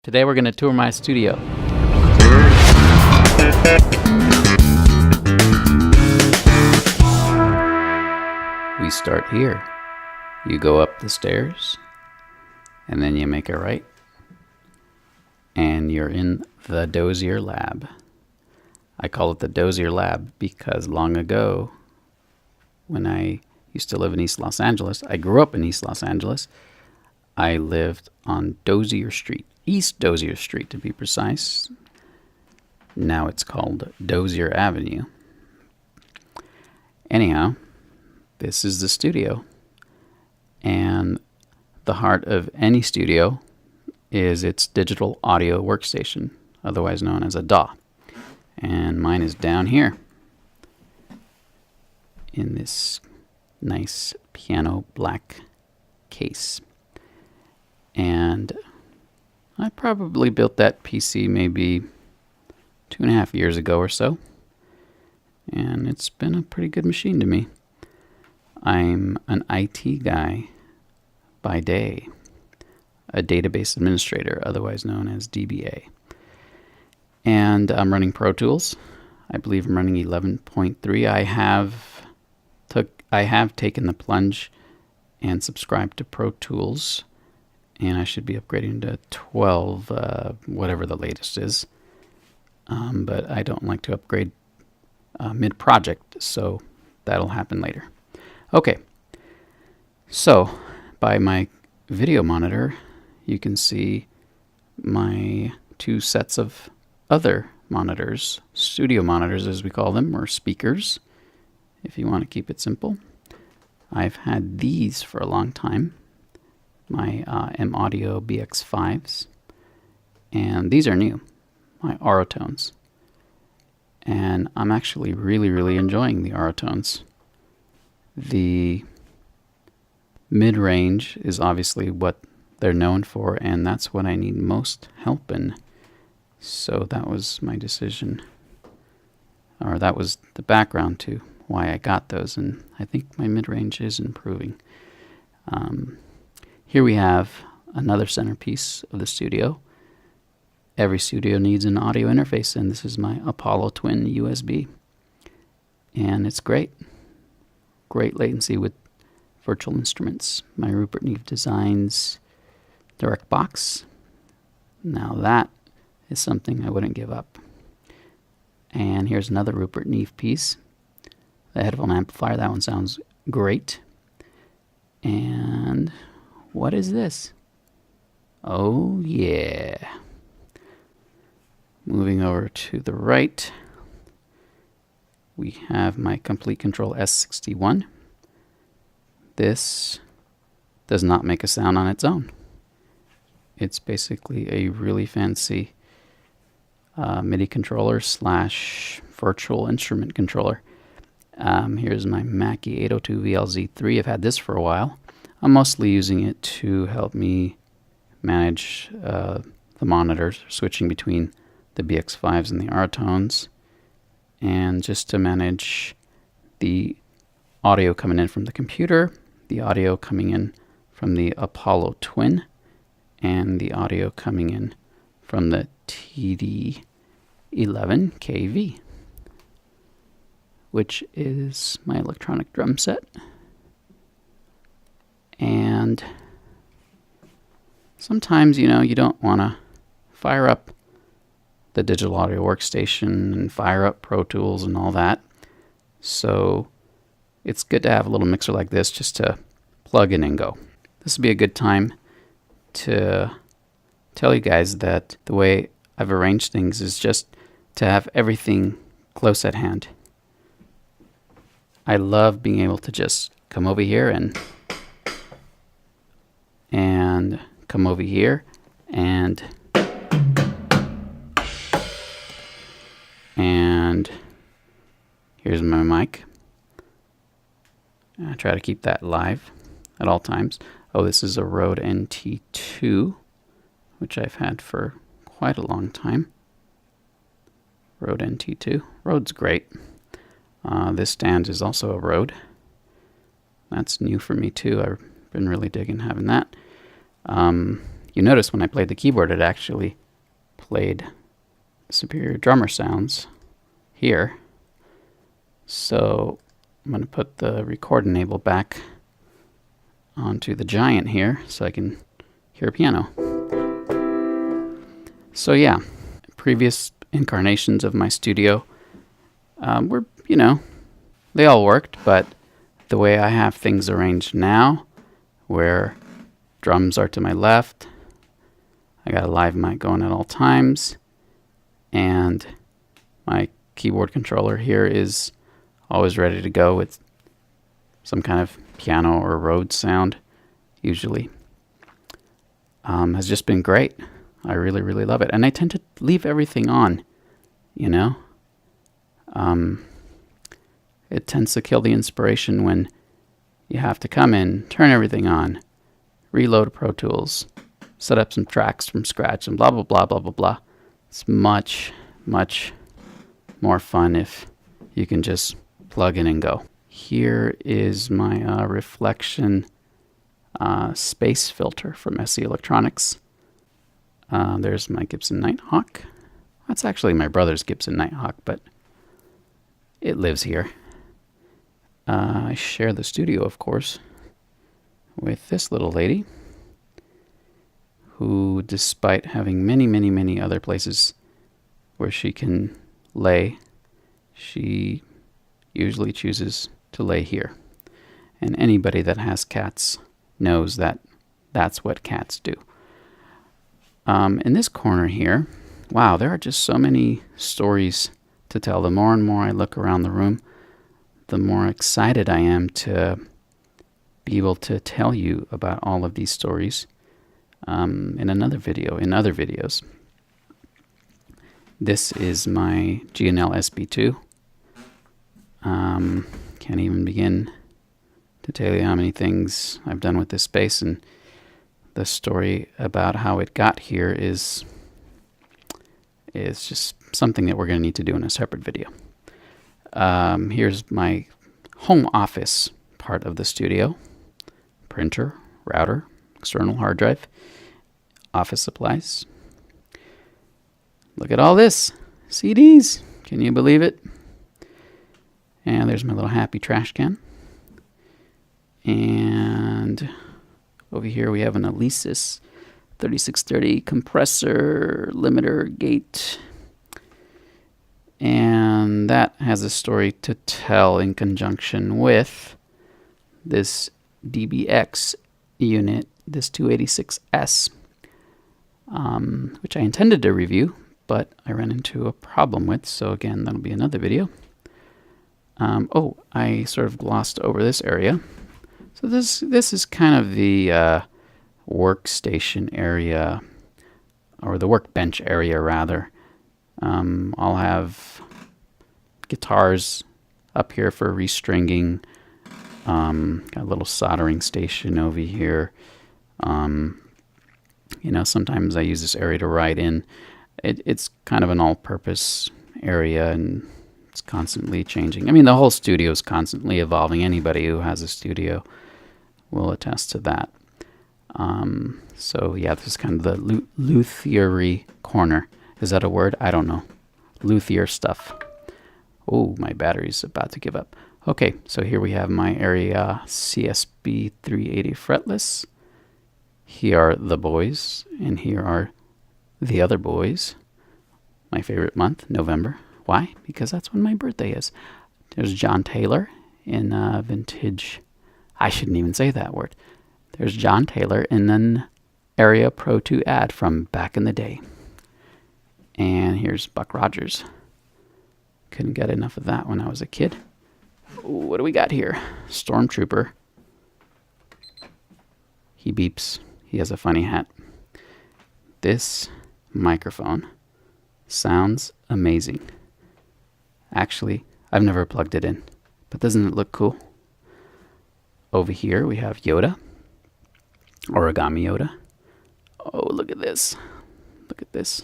Today we're going to tour my studio. We start here. You go up the stairs, and then you make a right, and you're in the Dozier Lab. I call it the Dozier Lab because long ago, when I used to live in East Los Angeles, I grew up in East Los Angeles, I lived on Dozier Street, East Dozier Street to be precise. Now it's called Dozier Avenue. Anyhow, this is the studio. And the heart of any studio is its digital audio workstation, otherwise known as a DAW. And mine is down here in this nice piano black case. And I probably built that PC maybe 2.5 years ago or so. And it's been a pretty good machine to me. I'm an IT guy by day, a database administrator, otherwise known as DBA. And I'm running Pro Tools. I believe I'm running 11.3. I have taken the plunge and subscribed to Pro Tools, and I should be upgrading to 12, whatever the latest is. But I don't like to upgrade mid-project, so that'll happen later. Okay, so by my video monitor, you can see my 2 sets of other monitors, studio monitors as we call them, or speakers, if you want to keep it simple. I've had these for a long time, my M-Audio BX5s, and these are new, my Auratones. And I'm actually really enjoying the Auratones. The mid-range is obviously what they're known for, and that's what I need most help in. So that was my decision, or that was the background to why I got those, and I think my mid-range is improving. Here we have another centerpiece of the studio. Every studio needs an audio interface, and this is my Apollo Twin USB. And it's great. Great latency with virtual instruments. My Rupert Neve Designs direct box. Now that is something I wouldn't give up. And here's another Rupert Neve piece. The headphone amplifier, that one sounds great. And what is this? Oh yeah. Moving over to the right, we have my Complete Control S61. This does not make a sound on its own. It's basically a really fancy MIDI controller / virtual instrument controller. Here's my Mackie 802 VLZ3. I've had this for a while. I'm mostly using it to help me manage the monitors, switching between the BX5s and the Auratones, and just to manage the audio coming in from the computer, the audio coming in from the Apollo Twin, and the audio coming in from the TD-11KV, which is my electronic drum set. And sometimes, you know, you don't want to fire up the digital audio workstation and fire up Pro Tools and all that. So it's good to have a little mixer like this just to plug in and go. This would be a good time to tell you guys that the way I've arranged things is just to have everything close at hand. I love being able to just come over here and come over here and here's my mic. I try to keep that live at all times. Oh, this is a Rode NT2, which I've had for quite a long time. Rode NT2. Rode's great. This stand is also a Rode. That's new for me too. I've been really digging having that. you notice when I played the keyboard, it actually played superior drummer sounds here. So I'm going to put the record enable back onto the Giant here so I can hear piano. So yeah, previous incarnations of my studio were, you know, they all worked, but the way I have things arranged now, where drums are to my left, I got a live mic going at all times, and my keyboard controller here is always ready to go with some kind of piano or Rhodes sound, usually. Has just been great. I really, really love it. And I tend to leave everything on, you know. It tends to kill the inspiration when you have to come in, turn everything on, reload Pro Tools, set up some tracks from scratch, and blah, blah, blah, blah, blah, blah. It's much, much more fun if you can just plug in and go. Here is my reflection space filter from SE Electronics. There's my Gibson Nighthawk. That's actually my brother's Gibson Nighthawk, but it lives here. I share the studio, of course, with this little lady who, despite having many, many, many other places where she can lay, she usually chooses to lay here. And anybody that has cats knows that that's what cats do. In this corner here, wow, there are just so many stories to tell. The more and more I look around the room, the more excited I am to be able to tell you about all of these stories in another video, in other videos. This is my G&L SB2. Can't even begin to tell you how many things I've done with this space, and the story about how it got here is just something that we're going to need to do in a separate video. Here's my home office part of the studio. Printer, router, external hard drive, office supplies. Look at all this. CDs. Can you believe it? And there's my little happy trash can. And over here we have an Alesis 3630 compressor limiter gate. And that has a story to tell in conjunction with this DBX unit, this 286S, which I intended to review, but I ran into a problem with, so again, that'll be another video. Oh, I sort of glossed over this area. So this is kind of the workstation area, or the workbench area, rather. I'll have guitars up here for restringing. Got a little soldering station over here. You know, sometimes I use this area to write in. It's kind of an all-purpose area, and it's constantly changing. I mean, the whole studio is constantly evolving. Anybody who has a studio will attest to that. So yeah, this is kind of the luthiery corner. Is that a word? I don't know. Luthier stuff. Oh, my battery's about to give up. Okay, so here we have my area CSB 380 fretless. Here are the boys, and here are the other boys. My favorite month, November. Why? Because that's when my birthday is. There's John Taylor in vintage. I shouldn't even say that word. There's John Taylor in an Area Pro 2 ad from back in the day. And here's Buck Rogers. Couldn't get enough of that when I was a kid. What do we got here? Stormtrooper. He beeps. He has a funny hat. This microphone sounds amazing. Actually, I've never plugged it in, but doesn't it look cool? Over here we have Yoda. Origami Yoda. Oh, look at this. Look at this.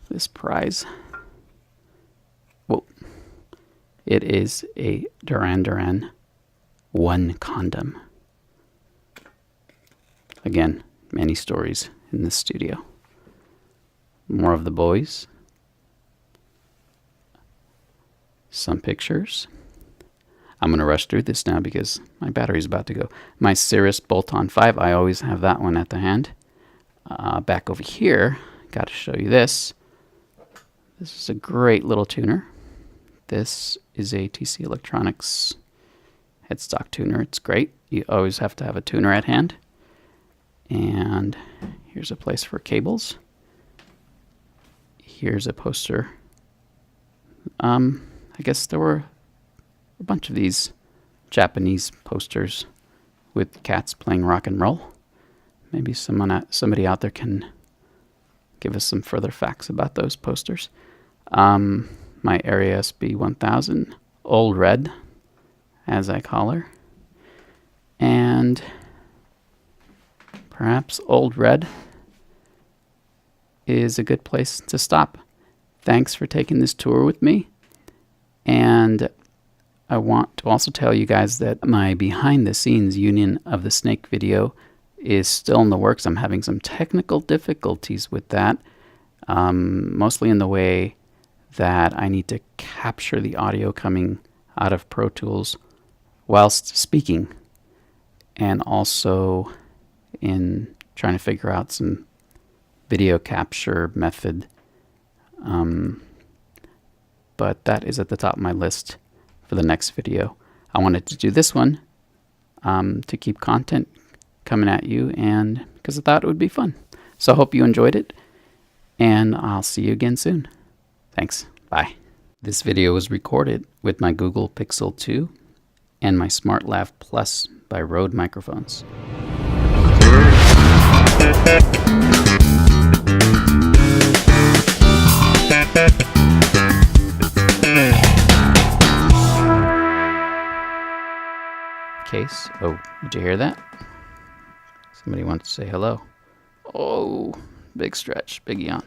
This prize. Whoa. It is a Duran Duran 1 condom. Again, many stories in this studio. More of the boys. Some pictures. I'm going to rush through this now because my battery's about to go. My Cirrus Bolt-On 5, I always have that one at the hand. Back over here, got to show you this. This is a great little tuner. This is a TC Electronics headstock tuner. It's great. You always have to have a tuner at hand. And here's a place for cables. Here's a poster. I guess there were a bunch of these Japanese posters with cats playing rock and roll. Maybe somebody out there can give us some further facts about those posters. My Area SB 1000, Old Red, as I call her. And perhaps Old Red is a good place to stop. Thanks for taking this tour with me. And I want to also tell you guys that my behind the scenes Union of the Snake video is still in the works. I'm having some technical difficulties with that, mostly in the way that I need to capture the audio coming out of Pro Tools whilst speaking, and also in trying to figure out some video capture method. But that is at the top of my list for the next video. I wanted to do this one to keep content coming at you, and because I thought it would be fun. So I hope you enjoyed it, and I'll see you again soon. Thanks. Bye. This video was recorded with my Google Pixel 2 and my SmartLav Plus by Rode microphones. Case. Oh, did you hear that? Somebody wants to say hello. Oh, big stretch, big yawn.